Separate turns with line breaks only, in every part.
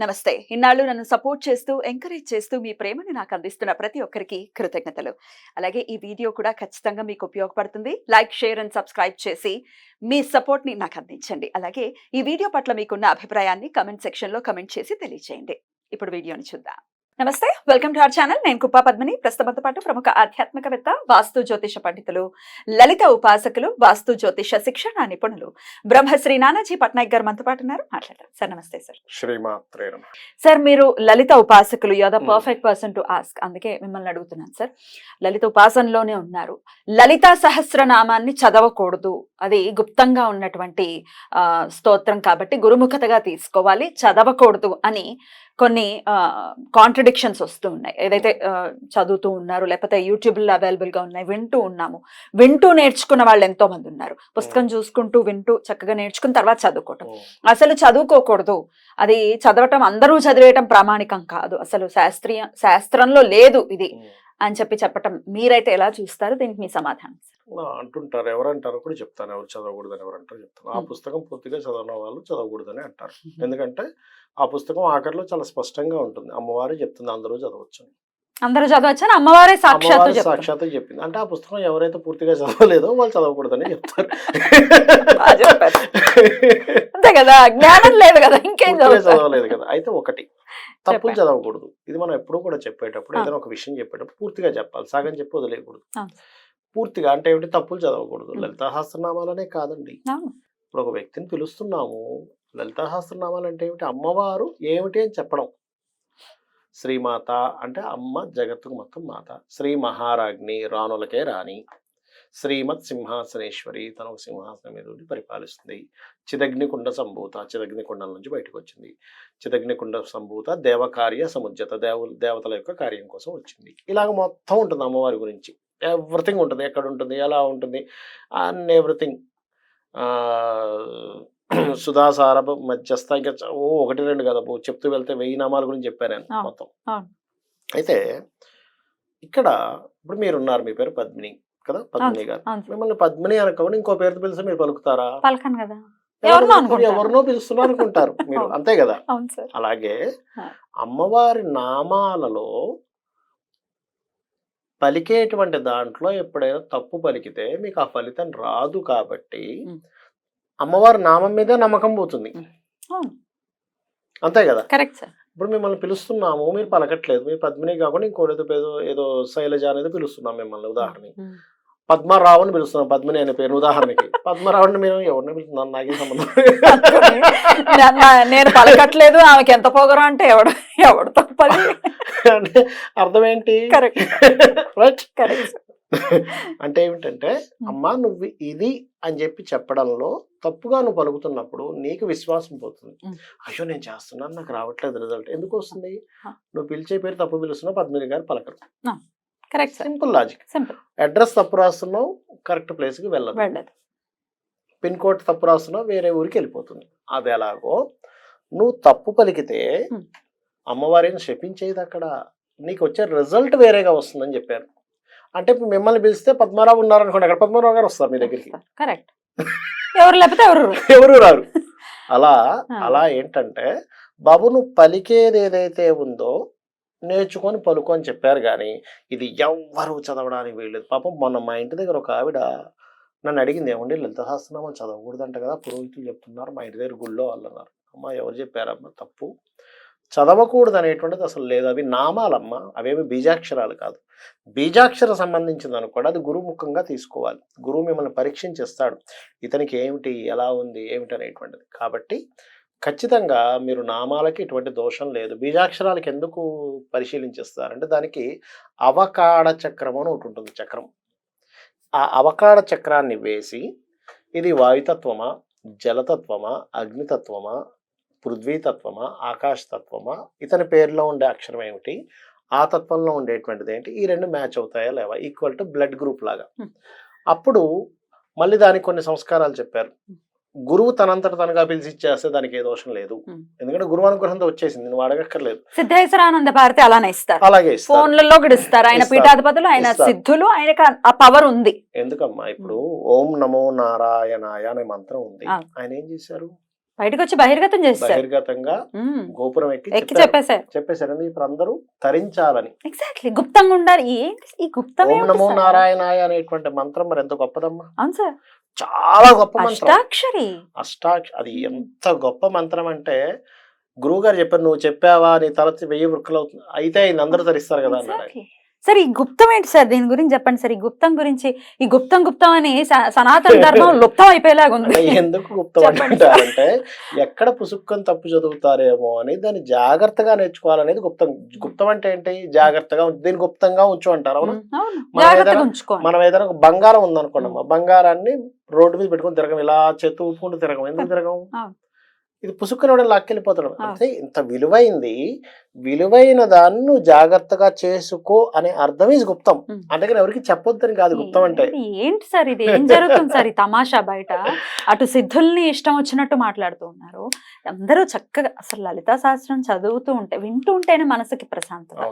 నమస్తే. ఇన్నాళ్ళు నన్ను సపోర్ట్ చేస్తూ, ఎంకరేజ్ చేస్తూ మీ ప్రేమని నాకు అందిస్తున్న ప్రతి ఒక్కరికి కృతజ్ఞతలు. అలాగే ఈ వీడియో కూడా ఖచ్చితంగా మీకు ఉపయోగపడుతుంది. లైక్, షేర్ అండ్ సబ్స్క్రైబ్ చేసి మీ సపోర్ట్‌ని నాకు అందించండి. అలాగే ఈ వీడియో పట్ల మీకున్న అభిప్రాయాన్ని కామెంట్ సెక్షన్‌లో కామెంట్ చేసి తెలియజేయండి. ఇప్పుడు వీడియోని చూద్దాం. నమస్తే, వెల్కమ్ టు అవర్ ఛానల్. నేను కుప్పా పద్మిని. ప్రస్తుతంతో పాటు ప్రముఖ ఆధ్యాత్మికవేత్త, వాస్తు జ్యోతిష పండితులు, లలిత ఉపాసకులు, వాస్తు జ్యోతిష శిక్షణ నిపుణులు బ్రహ్మశ్రీ నానాజీ పట్నాయక్ గారు మనతో పాటు ఉన్నారు. మాట్లాడతారు సార్. నమస్తే సార్.
శ్రీమాత్రే నమః.
సార్, మీరు లలిత ఉపాసకులు, you are the perfect person to ask. అందుకే మిమ్మల్ని అడుగుతున్నాను సార్. లలిత ఉపాసనలోనే ఉన్నారు. లలితా సహస్రనామాన్ని చదవకూడదు, అది గుప్తంగా ఉన్నటువంటి స్తోత్రం కాబట్టి గురుముఖతగా తీసుకోవాలి, చదవకూడదు అని కొన్ని కాంట్రడిక్షన్స్ వస్తూ ఉన్నాయి. ఏదైతే చదువుతూ ఉన్నారు, లేకపోతే యూట్యూబ్లో అవైలబుల్ గా ఉన్నాయి, వింటూ ఉన్నాము. వింటూ నేర్చుకున్న వాళ్ళు ఎంతో మంది ఉన్నారు. పుస్తకం చూసుకుంటూ వింటూ చక్కగా నేర్చుకున్న తర్వాత చదువుకోవటం. అసలు చదువుకోకూడదు, అది చదవటం అందరూ చదివేయటం ప్రామాణికం కాదు, అసలు శాస్త్రంలో లేదు ఇది అని చెప్పటం మీరైతే ఎలా చూస్తారు? దీనికి మీ సమాధానం
అంటుంటారు. ఎవరంటారో కూడా చెప్తాను. ఎవరు చదవకూడదని ఎవరంటారో చెప్తాను. ఆ పుస్తకం పూర్తిగా చదవని వాళ్ళు చదవకూడదని అంటారు. ఎందుకంటే ఆ పుస్తకం ఆఖరిలో చాలా స్పష్టంగా ఉంటుంది. అమ్మవారే చెప్తుంది అందరూ చదవచ్చు, అందరూ చదవచ్చని అమ్మవారే సాక్షాత్తు చెప్పింది. అంటే ఆ పుస్తకం ఎవరైతే పూర్తిగా చదవలేదో వాళ్ళు చదవకూడదని చెప్తారు.
అంతే కదా, జ్ఞానం లేదు కదా, ఇంకేం
చదవలేదు కదా. అయితే ఒకటి, తప్పులు చదవకూడదు. ఇది మనం ఎప్పుడూ కూడా చెప్పేటప్పుడు, ఏదైనా ఒక విషయం చెప్పేటప్పుడు పూర్తిగా చెప్పాలి. సగం చెప్పి వదిలేయకూడదు. పూర్తిగా అంటే ఏమిటి? తప్పులు చదవకూడదు. లలితా సహస్రనామాలనే కాదండి, ఇప్పుడు ఒక వ్యక్తిని పిలుస్తున్నాము, లలితా సహస్రనామాలు అంటే ఏమిటి? అమ్మవారు ఏమిటి అని చెప్పడం. శ్రీమాత అంటే అమ్మ, జగత్తుకు మొత్తం మాత. శ్రీ మహారాజ్ని, రాణులకే రాణి. శ్రీమత్ సింహాసనేశ్వరి, తన ఒక సింహాసనం మీద ఉండి పరిపాలిస్తుంది. చిదగ్నికుండ సంభూత, చిదగ్నికుండం నుంచి బయటకు వచ్చింది. చిదగ్నికుండ సంభూత, దేవకార్య సముజ్జత, దేవతల యొక్క కార్యం కోసం వచ్చింది. ఇలాగ మొత్తం ఉంటుంది అమ్మవారి గురించి. ఎవ్రీథింగ్ ఉంటుంది. ఎక్కడ ఉంటుంది, ఎలా ఉంటుంది, అండ్ ఎవ్రీథింగ్. సుధాసార మధ్యస్థ, ఇంకా ఒకటి రెండు కదా, చెప్తూ వెళ్తే 1000 నామాల గురించి చెప్పాను నేను మొత్తం. అయితే ఇక్కడ ఇప్పుడు మీరున్నారు, మీ పేరు పద్మిని కదా, పద్మిని గారు. మిమ్మల్ని పద్మిని అనుకోండి, ఇంకో పేరుతో పిలిస్తే మీరు పలుకుతారా?
పలకను కదా,
ఎవరినో పిలుస్తున్నారు అనుకుంటారు మీరు, అంతే కదా. అలాగే అమ్మవారి నామాలలో పలికేటువంటి దాంట్లో ఎప్పుడైనా తప్పు పలికితే మీకు ఆ ఫలితం రాదు. కాబట్టి అమ్మవారి నామం మీదే నమ్మకం పోతుంది, అంతే కదా.
Correct sir.
ఇప్పుడు మిమ్మల్ని పిలుస్తున్నాము, మీరు పలకట్లేదు, మీరు పద్మిని కాకుండా ఇంకోటి ఏదో శైలజ అనేది పిలుస్తున్నాం మిమ్మల్ని. ఉదాహరణకి పద్మరావుని పిలుస్తున్నాం, పద్మిని అనే పేరు ఉదాహరణకి. పద్మరావుని మీరు ఎవరిని పిలుస్తున్నారు? నాకేం సంబంధం.
నేను పలకట్లేదు, ఆమెకి ఎంత పొగరు అంటే ఎవడు తప్పది
అంటే అర్థం ఏంటి? అంటే ఏమిటంటే, అమ్మా నువ్వు ఇది అని చెప్పి చెప్పడంలో తప్పుగా నువ్వు పలుకుతున్నప్పుడు నీకు విశ్వాసం పోతుంది. అయ్యో నేను చేస్తున్నాను, నాకు రావట్లేదు రిజల్ట్. ఎందుకు వస్తుంది? నువ్వు పిలిచే పేరు తప్పు పిలుస్తున్నావు, పద్మిని గారు పలకరు.
Correct,
simple logic. అడ్రస్ తప్పు రాస్తున్నావు, కరెక్ట్ ప్లేస్ కి వెళ్ళదు. పిన్ కోడ్ తప్పు రాస్తున్నావు, వేరే ఊరికి వెళ్ళిపోతుంది. అది ఎలాగో నువ్వు తప్పు పలికితే అమ్మవారిని శపించేది, అక్కడ నీకు వచ్చే రిజల్ట్ వేరేగా వస్తుందని చెప్పారు. అంటే ఇప్పుడు మిమ్మల్ని పిలిస్తే పద్మారావు ఉన్నారు అనుకోండి, అక్కడ పద్మారావు గారు వస్తారు మీ దగ్గరికి.
కరెక్ట్, ఎవరు లేకపోతే
ఎవరు రారు. అలా ఏంటంటే, బాబు నువ్వు పలికేది ఏదైతే ఉందో నేర్చుకొని పలుకు అని చెప్పారు. కానీ ఇది ఎవ్వరు చదవడానికి వీల్లేదు. పాపం మొన్న మా ఇంటి దగ్గర ఒక ఆవిడ నన్ను అడిగింది, ఏమండి లలిత సహస్రనామాలు చదవకూడదంట కదా, పురోహితులు చెప్తున్నారు, మా ఇంటి దగ్గర గుళ్ళో వాళ్ళు అన్నారు. అమ్మ ఎవరు చెప్పారమ్మా? తప్పు, చదవకూడదు అనేటువంటిది అసలు లేదు. అవి నామాలమ్మ, అవేమి బీజాక్షరాలు కాదు. బీజాక్షర సంబంధించింది అనుకోండి, అది గురుముఖంగా తీసుకోవాలి. గురువు మిమ్మల్ని పరీక్షించేస్తాడు, ఇతనికి ఏమిటి, ఎలా ఉంది, ఏమిటి అనేటువంటిది. కాబట్టి ఖచ్చితంగా మీరు నామాలకి ఎటువంటి దోషం లేదు. బీజాక్షరాలకి ఎందుకు పరిశీలించేస్తారంటే, దానికి అవకాడ చక్రం అని ఒకటి ఉంటుంది, చక్రం. ఆ అవకాడ చక్రాన్ని వేసి ఇది వాయుతత్వమా, జలతత్వమా, అగ్నితత్వమా, పృథ్వీతత్వమా, ఆకాశతత్వమా, ఇతని పేరులో ఉండే అక్షరం ఏమిటి, ఆ తత్వంలో ఉండేటువంటిది ఏంటి, ఈ రెండు మ్యాచ్ అవుతాయా లేవా, ఈక్వల్ టు బ్లడ్ గ్రూప్ లాగా. అప్పుడు మళ్ళీ దానికి కొన్ని సంస్కారాలు చెప్పారు. గురువు తనంతట తనగా పిలిచి ఇచ్చేస్తే దానికి ఏ దోషం లేదు. ఎందుకంటే గురువు అనుగ్రహంతో వచ్చేసింది, నువ్వు అడగక్కర్లేదు.
సిద్ధేశ్వరానంద భారతి అలానే ఇస్తారు,
అలాగే
ఫోన్లలో కూడా ఇస్తారు. ఆయన పీఠాధిపతులు, ఆయన సిద్ధులు, ఆయనకి ఆ పవర్ ఉంది.
ఎందుకమ్మా, ఇప్పుడు ఓం నమో నారాయణాయ అనే మంత్రం ఉంది. ఆయన ఏం చేశారు?
బయటకు వచ్చి బహిర్గతం చేస్తారు.
బహిర్గతంగా గోపురం
ఎక్కి చెప్పేశారు.
చెప్పేశారు ఇప్పుడు అందరూ తరించాలని.
ఎగ్జాక్ట్లీ, గుప్తంగా ఉండాలి. ఏంటి ఈ గుప్తం?
ఓం నమో నారాయణాయ అనేటువంటి మంత్రం మరి ఎంత గొప్పదమ్మా.
అవును సార్,
చాలా గొప్ప మంత్రం.
అష్టాక్షరి.
అది ఎంత గొప్ప మంత్రం అంటే గురువు గారు చెప్పారు, నువ్వు చెప్పావా నీ తల 1000 వృక్కలు అవుతుంది అయితే అయింది, అందరూ తరిస్తారు కదా అన్నాడు.
సార్ ఈ గుప్తం ఏంటి సార్? దీని గురించి చెప్పండి సార్. ఈ గుప్తం గురించి, ఈ గుప్తం అని సనాతన ధర్మం లుప్తం అయిపోయేలాగా ఉంది.
ఎందుకు గుప్తం అంటారంటే ఎక్కడ పుసుక్కని తప్పు చదువుతారేమో అని దాన్ని జాగ్రత్తగా నేర్చుకోవాలనేది గుప్తం. గుప్తం అంటే ఏంటి? జాగ్రత్తగా దీన్ని గుప్తంగా ఉంచు అంటారు. అవును, మనం ఏదైనా బంగారం ఉందనుకోండి, బంగారాన్ని రోడ్డు మీద పెట్టుకుని తిరగం, ఇలా చేతు ఊపుకుంటూ తిరగం. ఎందుకు తిరగం? ఇది పుసుక్కని లాక్కెళ్ళిపోతాడు. అంటే ఇంత విలువైన దాన్ని జాగ్రత్తగా చేసుకో అనే అర్థం ఇది గుప్తం. అందుకని ఎవరికి చెప్పొద్దని కాదు గుప్తం అంటే.
ఏంటి సార్ ఇది? ఏం జరుగుతుంది సార్ ఈ తమాషా? బయట అటు సిద్ధుల్ని ఇష్టం వచ్చినట్టు మాట్లాడుతూ ఉన్నారు, అందరూ చక్కగా అసలు లలితా శాస్త్రం చదువుతూ ఉంటే, వింటూ ఉంటేనే మనసుకి ప్రశాంతత.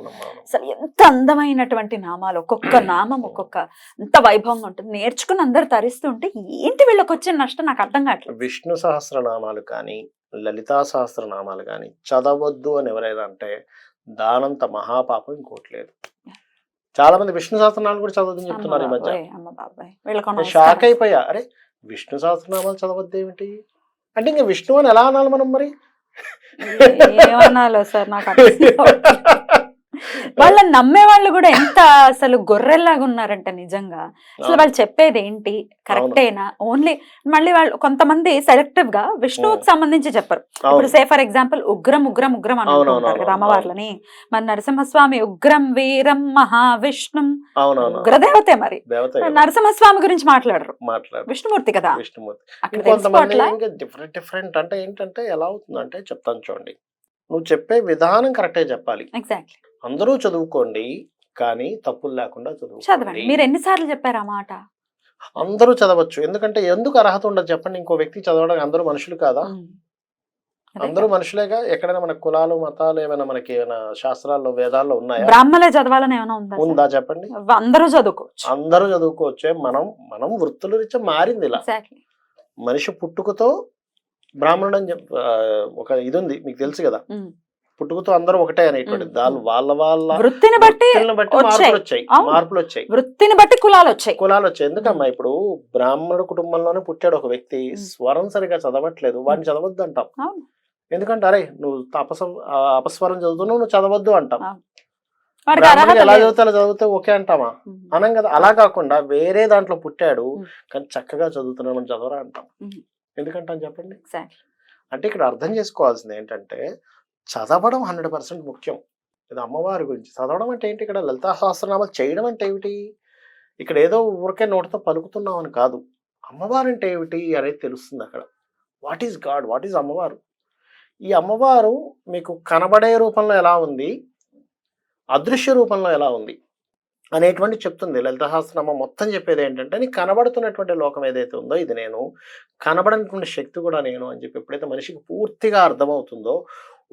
అసలు ఎంత అందమైనటువంటి నామాలు, ఒక్కొక్క నామం ఒక్కొక్క ఎంత వైభవంగా ఉంటుంది. నేర్చుకుని అందరు తరిస్తూ ఉంటే ఏంటి వీళ్ళకి వచ్చిన నష్టం నాకు అర్థం కావట్లేదు.
విష్ణు సహస్రనామాలు కానీ లలితా సహస్రనామాలు కానీ చదవద్దు అని ఎవరైనా అంటే దానంత మహాపాపం ఇంకోటి లేదు. చాలా మంది విష్ణు సహస్రనామాలు కూడా చదవద్దని చెప్తున్నారు ఈ మధ్య. షాక్ అయిపోయా, అరే విష్ణు సహస్రనామాలు చదవద్దు ఏమిటి అంటే ఇంకా విష్ణు అని ఎలా అనాలి మనం? మరి
ఏమన్నాలో సార్ నాకు వాళ్ళని నమ్మే వాళ్ళు కూడా ఎంత అసలు గొర్రెల్లాగా ఉన్నారంటే నిజంగా. అసలు వాళ్ళు చెప్పేది ఏంటి కరెక్టేనా? ఓన్లీ మళ్ళీ వాళ్ళు కొంతమంది సెలెక్టివ్ గా విష్ణువుకి సంబంధించి చెప్పరు. ఇప్పుడు సే ఫర్ ఎగ్జాంపుల్ ఉగ్రం ఉగ్రం ఉగ్రం అని అంటుంటారు కదా అమ్మవార్లని. మరి నరసింహస్వామి ఉగ్రం వీరం మహావిష్ణు ఉగ్రదేవతే. మరి నరసింహస్వామి గురించి మాట్లాడరు, విష్ణుమూర్తి కదా.
డిఫరెంట్ అంటే ఏంటంటే ఎలా అవుతుందంటే చెప్తాను చూడండి, నువ్వు చెప్పే విధానం కరెక్టే చెప్పాలి.
ఎగ్జాక్ట్లీ.
అందరూ చదువుకోండి కానీ తప్పులు లేకుండా
చదవండి. మీరు ఎన్నిసార్లు చెప్పారు ఆ మాట?
అందరూ చదవచ్చు. ఎందుకు అర్హత ఉండదు చెప్పండి? ఇంకో వ్యక్తి చదవడానికి అందరూ మనుషులు కాదా? అందరూ మనుషులేగా. ఎక్కడైనా మన కులాలు మతాలు ఏమైనా మనకి ఏమైనా శాస్త్రాల్లో వేదాల్లో ఉన్నాయా?
బ్రాహ్మణులే చదవాలని ఏమైనా
ఉందా చెప్పండి?
అందరూ
చదువుకోవచ్చే. మనం వృత్తుల రీత్యా మారింది ఇలా. మనిషి పుట్టుకతో బ్రాహ్మణుడు అని ఒక ఇది ఉంది, మీకు తెలుసు కదా. పుట్టుకతో అందరూ ఒకటే అనేటువంటి వాళ్ళ వృత్తిని బట్టి మార్పులు వచ్చాయి,
వృత్తిని బట్టి కులాలు
వచ్చాయి. ఎందుకమ్మా ఇప్పుడు బ్రాహ్మణుడు కుటుంబంలోనే పుట్టాడు ఒక వ్యక్తి, స్వరం సరిగా చదవట్లేదు, వాడిని చదవద్దు అంటాం. ఎందుకంటే అరే నువ్వు అపస్వరం చదువుతున్నావు, నువ్వు చదవద్దు అంటాం. ఎలా చదివితే ఓకే అంటామా? అనం కదా. అలా కాకుండా వేరే దాంట్లో పుట్టాడు కానీ చక్కగా చదువుతున్నాను చదవరా అంటాం. ఎందుకంటాం చెప్పండి? అంటే ఇక్కడ అర్థం చేసుకోవాల్సింది ఏంటంటే చదవడం 100% ముఖ్యం. ఇది అమ్మవారి గురించి చదవడం అంటే ఏంటి? ఇక్కడ లలితా సహస్రనామాలు చేయడం అంటే ఏమిటి? ఇక్కడ ఏదో ఊరికే నోటితో పలుకుతున్నాం అని కాదు. అమ్మవారు అంటే ఏమిటి అనేది తెలుస్తుంది అక్కడ. What is God, what is అమ్మవారు? ఈ అమ్మవారు మీకు కనబడే రూపంలో ఎలా ఉంది, అదృశ్య రూపంలో ఎలా ఉంది అనేటువంటి చెప్తుంది. లలితా సహస్రనామం మొత్తం చెప్పేది ఏంటంటే నీకు కనబడుతున్నటువంటి లోకం ఏదైతే ఉందో ఇది నేను, కనబడనటువంటి శక్తి కూడా నేను అని చెప్పి ఎప్పుడైతే మనిషికి పూర్తిగా అర్థమవుతుందో,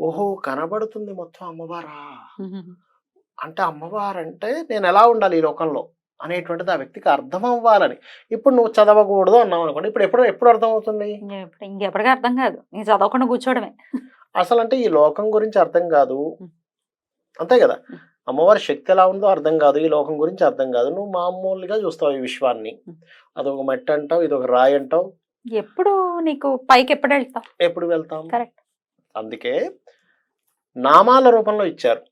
ఓహో కనబడుతుంది మొత్తం అమ్మవారా అంటే అమ్మవారంటే నేను ఎలా ఉండాలి ఈ లోకంలో అనేటువంటిది ఆ వ్యక్తికి అర్థం అవ్వాలని. ఇప్పుడు నువ్వు చదవకూడదు అన్నావు అనుకోండి, ఎప్పుడు అర్థం అవుతుంది?
ఇంకెప్పటికీ అర్థం కాదు, నీ చదవకుండా కూర్చోవడమే.
అసలు అంటే ఈ లోకం గురించి అర్థం కాదు, అంతే కదా. అమ్మవారి శక్తి ఎలా ఉందో అర్థం కాదు, ఈ లోకం గురించి అర్థం కాదు. నువ్వు మామూలుగా చూస్తావు ఈ విశ్వాన్ని, అదొక మట్టి అంటావు, ఇదొక రాయి అంటావు.
ఎప్పుడు నీకు పైకి ఎప్పుడు
వెళ్తాం? కరెక్ట్. అందుకే నామాల రూపంలో ఇచ్చారు.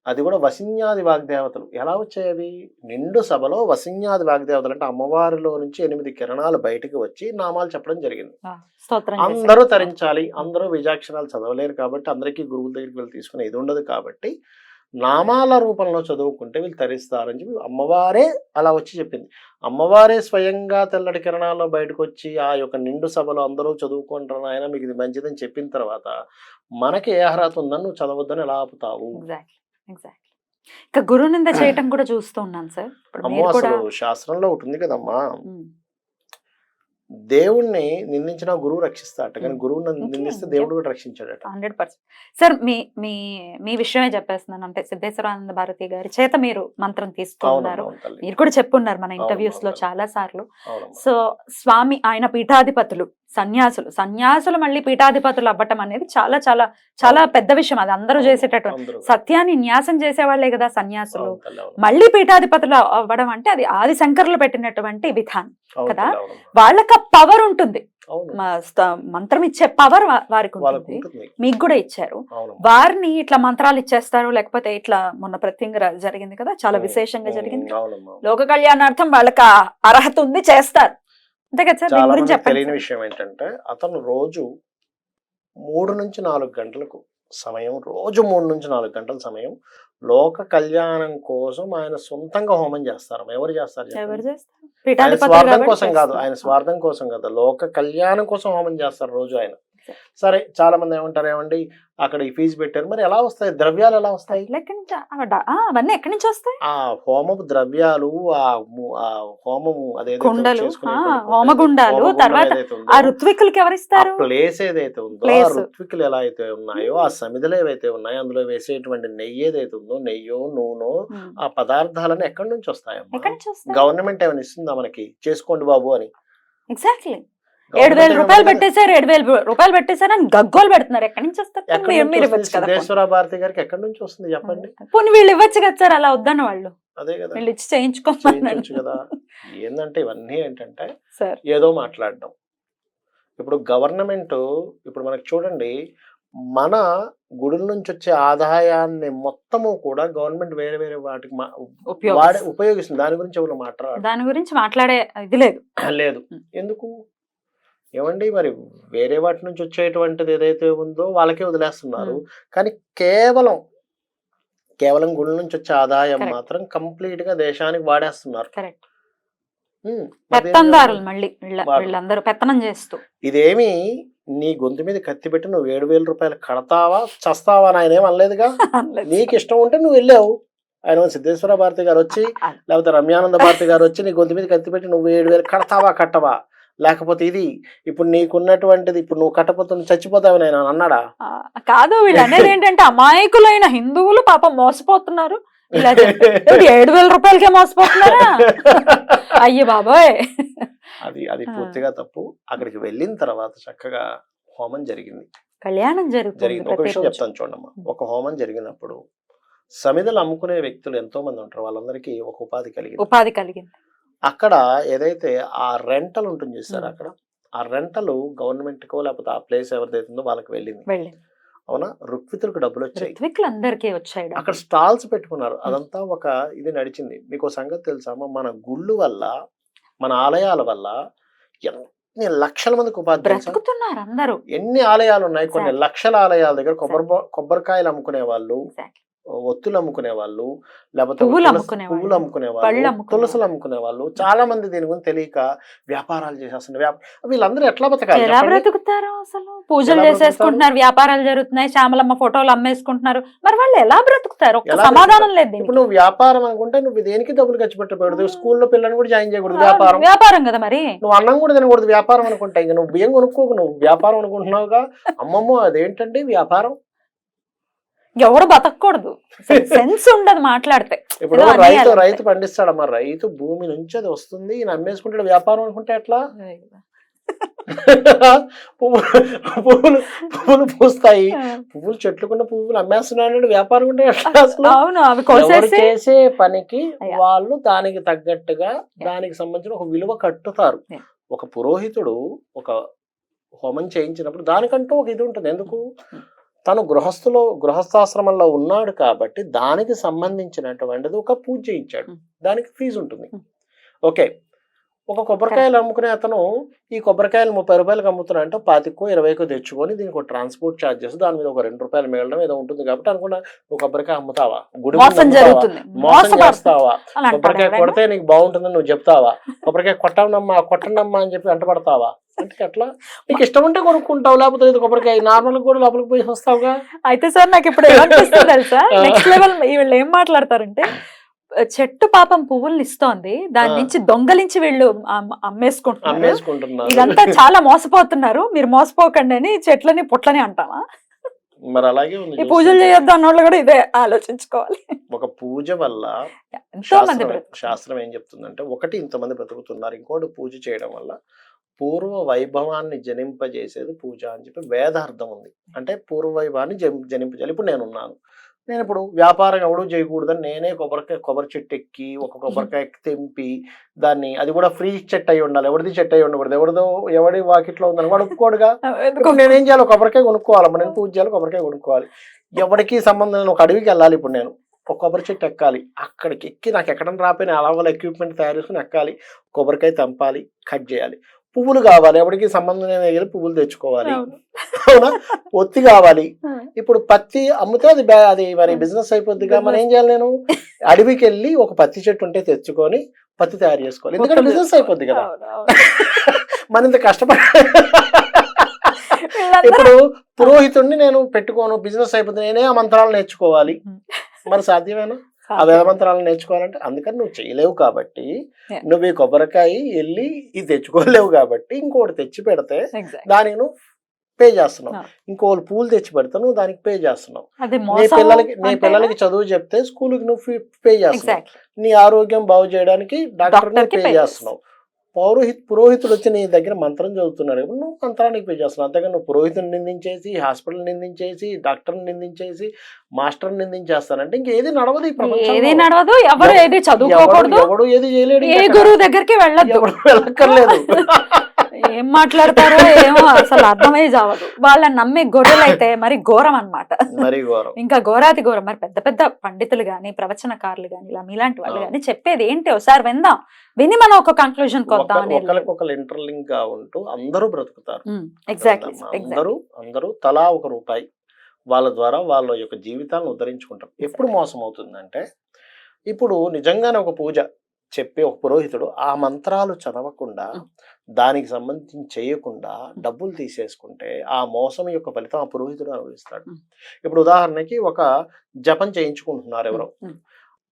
అది కూడా వసిన్యాది వాగ్దేవతలు. ఎలా వచ్చాయి అవి? నిండు సభలో వసిన్యాది వాగ్దేవతలు అంటే అమ్మవారిలో నుంచి 8 కిరణాలు బయటకు వచ్చి నామాలు చెప్పడం జరిగింది. అందరూ తరించాలి, అందరూ బీజాక్షరాలు చదవలేరు కాబట్టి అందరికీ గురువుల దగ్గరికి వెళ్ళి తీసుకునే ఇది ఉండదు కాబట్టి నామాల రూపంలో చదువుకుంటే వీళ్ళు తరిస్తారని చెప్పి అమ్మవారే అలా వచ్చి చెప్పింది. అమ్మవారే స్వయంగా తెల్లటి కిరణాల్లో బయటకు వచ్చి ఆ యొక్క నిండు సభలో అందరూ చదువుకుంటారు ఆయన మీకు ఇది మంచిదని చెప్పిన తర్వాత మనకి ఏ అర్హత ఉందని నువ్వు చదవద్దని ఎలా ఆపుతావు?
ఇంకా గురువు నింద చేయటం కూడా చూస్తూ ఉన్నాను సార్.
అసలు శాస్త్రంలో ఒకటి ఉంది కదమ్మా, దేవుణ్ణి నిందించిన గురువు రక్షిస్తాట, కానీ గురువుని నిందిస్తే దేవుడు కూడా రక్షించాడట.
100%. సార్ మీ విషయమే చెప్పేస్తున్నాను. అంటే సిద్ధేశ్వరానంద భారతి గారి చేత మీరు మంత్రం తీసుకున్నారు, మీరు కూడా చెప్పున్నారు మన ఇంటర్వ్యూస్ లో చాలా సార్లు. సో స్వామి ఆయన పీఠాధిపతులు సన్యాసులు మళ్ళీ పీఠాధిపతులు అవ్వటం అనేది చాలా చాలా చాలా పెద్ద విషయం. అది అందరూ చేసేటటువంటి
అందరూ
సత్యాన్ని న్యాసం చేసేవాళ్లే కదా సన్యాసులు.
అవును తల్లి, అవును.
మళ్ళీ పీఠాధిపతులు అవ్వడం అంటే అది ఆది శంకరులు పెట్టినటువంటి విధానం
అవును
కదా.
తల్లి, అవును.
వాళ్ళకి ఆ పవర్ ఉంటుంది,
అవును.
మంత్రం ఇచ్చే పవర్ వారికి
వాళ్ళకు
ఉంటుంది.
ఉంటుంది.
మీకు కూడా ఇచ్చారు.
అవును.
వారిని ఇట్లా మంత్రాలు ఇచ్చేస్తారు, లేకపోతే ఇట్లా మొన్న ప్రత్యంగా జరిగింది కదా, చాలా విశేషంగా జరిగింది.
అవునమ్మా.
లోక కళ్యాణార్థం వాళ్ళకి ఆ అర్హత ఉంది, చేస్తారు. అంతే కదా సార్, దీని
చాలా
గురించి
మందికి
చెప్పండి
తెలియని
సార్.
విషయం ఏంటంటే అతను రోజు 3 నుంచి 4 గంటలకు సమయం, రోజు 3 నుంచి 4 గంటల సమయం లోక కళ్యాణం కోసం ఆయన సొంతంగా హోమం చేస్తారు. ఎవరు చేస్తారు చెప్పండి?
ఎవరు చేస్తారు?
ఆయన
పీఠాధిపతులు
స్వార్థం
కాబట్టి
కోసం కాదు, ఆయన
చేస్తారు.
స్వార్థం కోసం కదా, లోక కళ్యాణం కోసం హోమం చేస్తారు రోజు ఆయన. సరే, చాలా మంది ఏమంటారు, ఏమండి అక్కడ ఈ ఫీజు పెట్టారు, మరి ఎలా వస్తాయి ద్రవ్యాలు, ఎలా వస్తాయి?
అట్లా ఎక్కడి నుంచి అవన్నీ ఎక్కడి నుంచి వస్తాయి?
ఆ హోమపు ద్రవ్యాలు, ఆ హోమం అదేదైతే
కుండలు,
చేసుకునేటువంటి
హోమగుండాలు,
హోమగుండం
తర్వాత
ఏదైతే ఉందో,
ఆ ఋత్వికులకి ఎవరిస్తారు?
ప్లేస్ ఏదైతే ఉందో, ఆ
Place.
ఋత్వికులు ఎలా అయితే ఉన్నాయో, ఆ సమిధులు ఏవైతే ఉన్నాయో, అందులో వేసేటువంటి నెయ్యి ఏదైతే ఉందో, నెయ్యో నూనె, ఆ పదార్థాలను ఎక్కడి నుంచి వస్తాయమ్మా?
ఎక్కడి నుంచి వస్తాయి?
గవర్నమెంట్ ఏమైనా ఇస్తుందా మనకి, చేసుకోండి బాబు అని?
ఎగ్జాక్ట్లీ.
గవర్నమెంట్
7,000 రూపాయలు పెట్టేశారు, 7,000 రూపాయలు పెట్టేశారు అని గగ్గోలు పెడుతున్నారు. ఎక్కడి నుంచి వస్తారు?
ఎక్కడి
మీరు
నుంచి
ఇవ్వచ్చు
వస్తుంది?
కదా.
సిద్ధేశ్వర భారతి గారికి ఎక్కడి నుంచి వస్తుంది చెప్పండి?
పోనీ వీళ్ళు ఇవ్వచ్చు కదా సార్, అలా వద్దన్న వాళ్ళు
అదే కదా,
వీళ్ళు ఇచ్చి చేయించుకోమని
చేయించవచ్చు కదా. ఏంటంటే ఇవన్నీ ఏంటంటే
సార్.
ఏదో మాట్లాడడం. ఇప్పుడు గవర్నమెంట్, ఇప్పుడు మనకు చూడండి, మన గుడుల నుంచి వచ్చే ఆదాయాన్ని మొత్తము కూడా గవర్నమెంట్ వేరే వేరే వాటికి ఉపయోగిస్తుంది. దాని గురించి ఎవరు మాట్లాడారు?
దాని గురించి మాట్లాడే ఇది లేదు.
లేదు. ఎందుకు? ఏమండి, మరి వేరే వాటి నుంచి వచ్చేటువంటిది ఏదైతే ఉందో వాళ్ళకే వదిలేస్తున్నారు, కానీ కేవలం గుడుల నుంచి వచ్చే ఆదాయం
Correct.
మాత్రం కంప్లీట్ గా దేశానికి వాడేస్తున్నారు.
కరెక్ట్.
మరి
పెత్తందారులు మళ్ళీ
వాడు.
వీళ్ళందరూ పెత్తనం చేస్తూ.
ఇదేమి నీ గొంతు మీద కత్తి పెట్టి నువ్వు 7,000 రూపాయలు కడతావా చస్తావా అని ఆయన ఏం అనలేదుగా. నీకు ఇష్టం ఉంటే నువ్వు వెళ్ళావు. ఆయన సిద్ధేశ్వర భారతి గారు వచ్చి, లేకపోతే రమ్యానంద భారతి గారు వచ్చి నీ గొంతు మీద కత్తి పెట్టి నువ్వు 7,000 కడతావా కట్టవా, లేకపోతే ఇది ఇప్పుడు నీకున్నటువంటిది ఇప్పుడు నువ్వు కట్టపోతే నువ్వు చచ్చిపోతావని ఆయన అన్నాడా?
కాదు, వీళ్ళు అనేది ఏంటంటే అమాయకులైన హిందువులు పాపం మోసపోతున్నారు. ఇలా 7,000 రూపాయలకే మోసపోతున్నారా? అయ్యో బాబోయ్.
అది పూర్తిగా తప్పు. అక్కడికి వెళ్ళిన తర్వాత చక్కగా హోమం జరిగింది,
కళ్యాణం
జరిగింది. ఒక విషయం చెప్తాను చూడమ్మా. ఒక హోమం జరిగినప్పుడు సమిధలు అమ్ముకునే వ్యక్తులు ఎంతో మంది ఉంటారు, వాళ్ళందరికీ ఒక ఉపాధి కలిగింది. అక్కడ ఏదైతే ఆ రెంటల్ ఉంటుంది చూసారు, అక్కడ ఆ రెంటలు గవర్నమెంట్ కో లేకపోతే ఆ ప్లేస్ ఎవరిదైతే ఉందో వాళ్ళకి వెళ్ళింది. అవునా? ఋత్వికులకు డబ్బులు వచ్చాయి,
అందరికీ వచ్చాయి.
అక్కడ స్టాల్స్ పెట్టుకున్నారు, అదంతా ఒక ఇది నడిచింది. మీకు సంగతి తెలుసా, మన గుళ్ళు వల్ల, మన ఆలయాల వల్ల ఎన్ని లక్షల మందికి ఉపాధి
బ్రతుకుతున్నారు అందరూ.
ఎన్ని ఆలయాలు ఉన్నాయి, కొన్ని లక్షల ఆలయాల దగ్గర కొబ్బరికాయలు అమ్ముకునే వాళ్ళు, ఒత్తులు అమ్ముకునే వాళ్ళు, లేకపోతే పువ్వులు అమ్ముకునే వాళ్ళు, తులసులు అమ్ముకునే వాళ్ళు, చాలా మంది దీని గురించి తెలియక వ్యాపారాలు చేసేస్తున్నారు. వీళ్ళందరూ ఎట్లా బతకాలి?
ఎలా బ్రతుకుతారు అసలు? పూజలు చేసేసుకుంటున్నారు, వ్యాపారాలు జరుగుతున్నాయి, శ్యామలమ్మ ఫోటోలు అమ్మేసుకుంటున్నారు. మరి వాళ్ళు ఎలా బ్రతుకుతారు? ఒక్క సమాధానం లేదు.
ఇప్పుడు నువ్వు వ్యాపారం అనుకుంటే నువ్వు దేనికి డబ్బులు ఖర్చు పెట్టకూడదు. స్కూల్లో పిల్లల్ని కూడా జాయిన్ చేయకూడదు.
వ్యాపారం కదా మరి.
నువ్వు అన్నం కూడా తినకూడదు వ్యాపారం అనుకుంటా. ఇంకా నువ్వు బియ్యం కొనుక్కోకు, నువ్వు వ్యాపారం అనుకుంటున్నావుగా. అమ్మమ్మో అదేంటండి వ్యాపారం?
ఎవరు బతకూడదు, సెన్స్ ఉండదు మాట్లాడితే.
ఇప్పుడు రైతు పండిస్తాడమ్మా, రైతు భూమి నుంచి అది వస్తుంది, ఈయన అమ్మేసుకుంటాడు. వ్యాపారం అనుకుంటే ఎట్లా? పువ్వులు పూస్తాయి, పువ్వులు చెట్లుకున్న పువ్వులు అమ్మేస్తున్నాడు, వ్యాపారం అంటే ఎట్లా? అసలు చేసే పనికి వాళ్ళు దానికి తగ్గట్టుగా దానికి సంబంధించిన ఒక విలువ కట్టుతారు. ఒక పురోహితుడు ఒక హోమం చేయించినప్పుడు దానికంటూ ఒక ఇది ఉంటుంది. ఎందుకు? తను గృహస్థాశ్రమంలో ఉన్నాడు కాబట్టి దానికి సంబంధించినటువంటిది ఒక పూజ చేయించాడు, దానికి ఫీజు ఉంటుంది. ఓకే, ఒక కొబ్బరికాయలు అమ్ముకునే అతను ఈ కొబ్బరికాయలు 30 రూపాయలకు అమ్ముతున్నా అంటే 25కో 20కో తెచ్చుకొని దీనికి ఒక ట్రాన్స్పోర్ట్ ఛార్జెస్, దాని మీద ఒక 2 రూపాయలు మిగలడం ఏదో ఉంటుంది కాబట్టి అనుకున్నా, నువ్వు కొబ్బరికాయ అమ్ముతావా? గుడి మోసం చేస్తావా? కొబ్బరికాయ కొడితే నీకు బాగుంటుందని నువ్వు చెప్తావా? కొబ్బరికాయ కొట్టండమ్మా అని చెప్పి వెంటబడతావా? అంటే ఎట్లా? నీకు ఇష్టం ఉంటే కొనుక్కుంటావు, లేకపోతే కొబ్బరికాయ నార్మల్ కూడా లోపలికి పోయి వస్తావుగా.
అయితే సార్ నాకు ఇప్పుడు ఏమనిపిస్తుంది తెలుసా, నెక్స్ట్ లెవెల్ వీళ్ళు ఏం మాట్లాడతారంటే, చెట్టు పాపం పువ్వుల్ని ఇస్తోంది, దాని నుంచి దొంగలించి వీళ్ళు అమ్మేసుకుంటున్నారు, ఇదంతా చాలా మోసపోతున్నారు, మీరు మోసపోకండి అని చెట్లని పుట్లని అంటామా?
మరి అలాగే ఉంది.
ఈ పూజలు చేయొద్దు అన్నోళ్ళు కూడా ఇదే ఆలోచించుకోవాలి.
ఒక పూజ వల్ల
ఎంతో మంది
శాస్త్రం ఏం చెప్తుందంటే, ఒకటి ఇంతమంది బ్రతుకుతున్నారు, ఇంకోటి పూజ చేయడం వల్ల పూర్వ వైభవాన్ని జనింపజేసేది పూజ అని చెప్పి వేదార్థం ఉంది. అంటే పూర్వ వైభవాన్ని జనింపజేయాలి. ఇప్పుడు నేను ఇప్పుడు వ్యాపారం ఎవడు చేయకూడదని నేనే కొబ్బరి చెట్టు ఎక్కి ఒక కొబ్బరికాయ తెంపి దాన్ని, అది కూడా ఫ్రీ చెట్టు అయి ఉండాలి, ఎవరిది చెట్టు అయి ఉండకూడదు, ఎవడి వాకిట్లో ఉందని వాడు ఒప్పుకోడుగా. ఇప్పుడు నేనేం చేయాలి, కొబ్బరికాయ కొనుక్కోవాలమ్మా, నేను పూజ చేయాలి, కొబ్బరికాయ కొనుక్కోవాలి. ఎవరికి సంబంధం లేని ఒక అడవికి వెళ్ళాలి. ఇప్పుడు నేను ఒక కొబ్బరి చెట్టు ఎక్కాలి, అక్కడికి ఎక్కి నాకు ఎక్కడం రాపోయినా అలాగే ఎక్విప్మెంట్ తయారు చేసుకుని ఎక్కాలి, కొబ్బరికాయ తెంపాలి, కట్ చేయాలి. పువ్వులు కావాలి, ఎవరికి సంబంధం లేని పువ్వులు తెచ్చుకోవాలి, అవునా, ఒత్తి కావాలి. ఇప్పుడు పత్తి అమ్మితే అది మరి బిజినెస్ అయిపోద్దిగా. మరి ఏం చేయాలి, నేను అడవికి వెళ్ళి ఒక పత్తి చెట్టు ఉంటే తెచ్చుకొని పత్తి తయారు చేసుకోవాలి, ఎందుకంటే బిజినెస్ అయిపోద్ది కదా. మన ఇంత కష్టపడ ఇప్పుడు పురోహితుడిని నేను పెట్టుకోను, బిజినెస్ అయిపోతుంది, నేనే ఆ మంత్రాలు నేర్చుకోవాలి, మరి సాధ్యమేనా? ఆ వేద మంత్రాలను నేర్చుకోవాలంటే అందుకని నువ్వు చేయలేవు కాబట్టి, నువ్వు ఈ కొబ్బరికాయ వెళ్ళి ఇది తెచ్చుకోలేవు కాబట్టి ఇంకోటి తెచ్చి పెడితే దానికి నువ్వు పే చేస్తున్నావు, ఇంకోళ్ళు పూలు తెచ్చి పెడితే నువ్వు దానికి పే చేస్తున్నావు. నీ పిల్లలకి చదువు చెప్తే స్కూల్కి నువ్వు పే చేస్తున్నావు, నీ ఆరోగ్యం బాగు చేయడానికి డాక్టర్ పే చేస్తున్నావు. పురోహితుడు వచ్చి నీ దగ్గర మంత్రం చదువుతున్నాడు, నువ్వు మంత్రానికి పే చేస్తున్నావు. అంతేగా నువ్వు పురోహితుని నిందించేసి, హాస్పిటల్ నిందించేసి, డాక్టర్ని నిందించేసి, మాస్టర్ని నిందించేస్తానంటే ఇంకేది నడవదు. ఈ ప్రపంచంలో ఎవడు ఏది చేయలేడు,
ఏ గురువు దగ్గరికి
వెళ్ళక్కర్లేదు.
ఏం మాట్లాడతారో ఏమో అసలు అర్థమై జావదు. వాళ్ళని నమ్మే గొర్రెలు అయితే మరి ఘోరం అన్నమాట,
మరి ఘోరం, ఇంకా
ఘోరాతి ఘోరం. మరి పెద్ద పెద్ద పండితులు గాని, ప్రవచనకారులు గాని, ఇలా మీలాంటి వాళ్ళు గాని చెప్పేది ఏంటి ఒకసారి విందాం, విని మనం ఒక కంక్లూజన్ కొద్దాం.
ఒకరికొకరు ఇంటర్లింక్ గా ఉంటూ అందరూ బ్రతుకుతారు. అందరూ తలా ₹1 వాళ్ళ ద్వారా వాళ్ళ యొక్క జీవితాలను ఉద్ధరించుకుంటారు. ఎప్పుడు మోసం అవుతుందంటే, ఇప్పుడు నిజంగానే ఒక పూజ చెప్పి ఒక పురోహితుడు ఆ మంత్రాలు చదవకుండా, దానికి సంబంధించి చేయకుండా డబ్బులు తీసేసుకుంటే ఆ మోసం యొక్క ఫలితం ఆ పురోహితుడు అనుభవిస్తాడు. ఇప్పుడు ఉదాహరణకి ఒక జపం చేయించుకుంటున్నారు ఎవరో,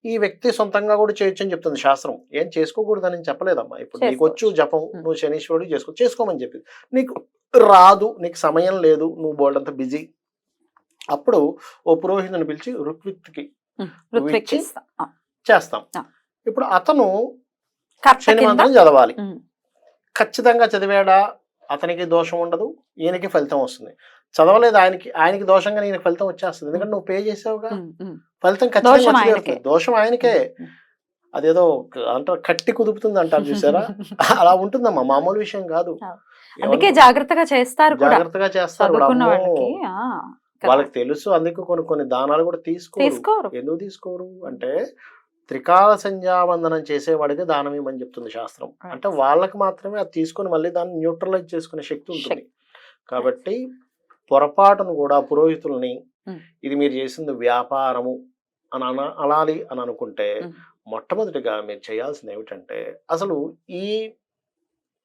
ఈ వ్యక్తి సొంతంగా కూడా చేయొచ్చు అని చెప్తుంది శాస్త్రం, ఏం చేసుకోకూడదని చెప్పలేదమ్మా. ఇప్పుడు నీకు వచ్చు జపం, నువ్వు శనీశ్వరుడు చేసుకోమని చెప్పింది. నీకు రాదు, నీకు సమయం లేదు, నువ్వు బోల్డంత బిజీ, అప్పుడు ఓ పురోహితుని పిలిచి ఋత్విక్కి చేస్తాం. ఇప్పుడు అతను శని మంత్రం చదవాలి, ఖచ్చితంగా చదివాడా అతనికి దోషం ఉండదు, ఈయనకి ఫలితం వస్తుంది. చదవలేదు ఆయనకి దోషంగా ఈయనకి ఫలితం వచ్చేస్తుంది, ఎందుకంటే నువ్వు పే చేసావుగా, ఫలితం ఖచ్చితంగా దోషం ఆయనకే. అదేదో అంటారు కట్టి కుదుపుతుంది అంటారు చూసారా, అలా ఉంటుందమ్మా, మామూలు విషయం కాదు.
జాగ్రత్తగా చేస్తారు.
వాళ్ళకి తెలుసు, అందుకు కొన్ని దానాలు కూడా తీసుకోరు. ఎందుకు తీసుకోరు అంటే, త్రికాల సంధ్యావందనం చేసేవాడికి దానం ఇవ్వమని చెప్తుంది శాస్త్రం. అంటే వాళ్ళకి మాత్రమే అది తీసుకొని మళ్ళీ దాన్ని న్యూట్రలైజ్ చేసుకునే శక్తి ఉంటుంది. కాబట్టి పొరపాటును కూడా పురోహితుల్ని ఇది మీరు చేసింది వ్యాపారము అని అనాలి అని అనుకుంటే, మొట్టమొదటిగా మీరు చేయాల్సింది ఏమిటంటే, అసలు ఈ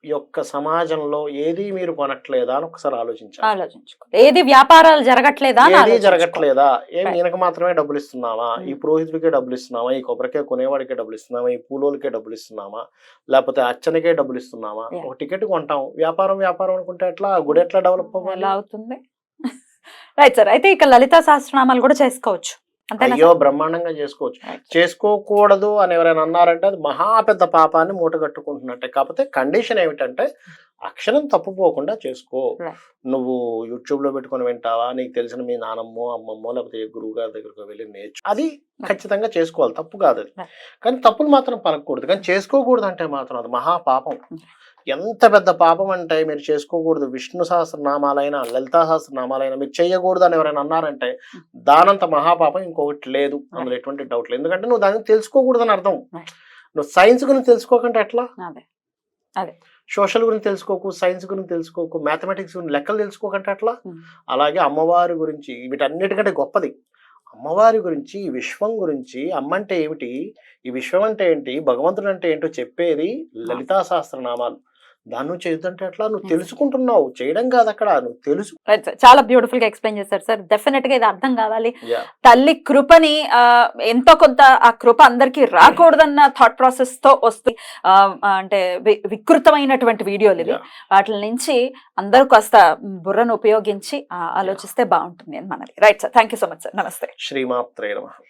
యొక్క సమాజంలో ఏది మీరు కొనట్లేదా అని ఒకసారి ఆలోచించాలి.
ఏది వ్యాపారాలు జరగట్లేదా,
ఏం ఈయనకు మాత్రమే డబ్బులు ఇస్తున్నావా, ఈ పురోహితుడికే డబ్బులు ఇస్తున్నావా, ఈ కొబ్బరికే కొనేవాడికే డబ్బులు ఇస్తున్నావా, ఈ పూలోలకే డబ్బులు ఇస్తున్నావా, లేకపోతే అర్చనకే డబ్బులు ఇస్తున్నావా. ఒక టికెట్ కొంటాం, వ్యాపారం అనుకుంటే ఎట్లా, గుడి ఎట్లా డెవలప్
అవుతుంది. రైట్ సార్, అయితే ఇక లలితా సహస్రనామాలు కూడా చేసుకోవచ్చు.
అయ్యో బ్రహ్మాండంగా చేసుకోవచ్చు. చేసుకోకూడదు అని ఎవరైనా అన్నారంటే అది మహా పెద్ద పాపాన్ని మూటగట్టుకుంటున్నట్టే. కాకపోతే కండిషన్ ఏమిటంటే, అక్షరం తప్పుపోకుండా చేసుకో. నువ్వు యూట్యూబ్ లో పెట్టుకొని వింటావా, నీకు తెలిసిన మీ నానమ్మో అమ్మమ్మో లేకపోతే గురువు గారి దగ్గరకు వెళ్ళి నేర్చు, అది ఖచ్చితంగా చేసుకోవాలి, తప్పు కాదు అది. కానీ తప్పులు మాత్రం పలకూడదు. కానీ చేసుకోకూడదు అంటే మాత్రం అది మహా పాపం. ఎంత పెద్ద పాపం అంటే, మీరు చేసుకోకూడదు విష్ణు సహస్రనామాలైనా లలితా సహస్రనామాలైనా మీరు చేయకూడదు అని ఎవరైనా అన్నారంటే, దానంత మహాపాపం ఇంకొకటి లేదు, అందులో ఎటువంటి డౌట్ లేదు. ఎందుకంటే నువ్వు దాన్ని తెలుసుకోకూడదు అని అర్థం. నువ్వు సైన్స్ గురించి తెలుసుకోకంటే ఎట్లా, సోషల్ గురించి తెలుసుకోకు, సైన్స్ గురించి తెలుసుకోకు, మ్యాథమెటిక్స్ గురించి లెక్కలు తెలుసుకోకంటే ఎట్లా. అలాగే అమ్మవారి గురించి, వీటన్నిటికంటే గొప్పది అమ్మవారి గురించి, ఈ విశ్వం గురించి, అమ్మ అంటే ఏమిటి, ఈ విశ్వం అంటే ఏంటి, భగవంతుడు అంటే ఏంటో చెప్పేది లలితా సహస్రనామాలు. దాన్ని నువ్వు చేద్దంటే అట్లా నువ్వు తెలుసుకుంటున్నావు, చేయడం కాదు అక్కడ, నువ్వు తెలుసు.
చాలా బ్యూటిఫుల్ గా ఎక్స్ప్లెయిన్ చేశారు సార్. డెఫినెట్ గా ఇది అర్థం కావాలి. తల్లి కృపని ఎంతో కొంత ఆ కృప అందరికి రాకూడదన్న థాట్ ప్రాసెస్ తో వస్తుంది. అంటే వికృతమైనటువంటి వీడియోలు ఇవి, వాటి నుంచి అందరూ కాస్త బుర్రను ఉపయోగించి ఆలోచిస్తే బాగుంటుంది అని మనది. Right sir, thank you so much sir. నమస్తే.
శ్రీమాత్రే నమః.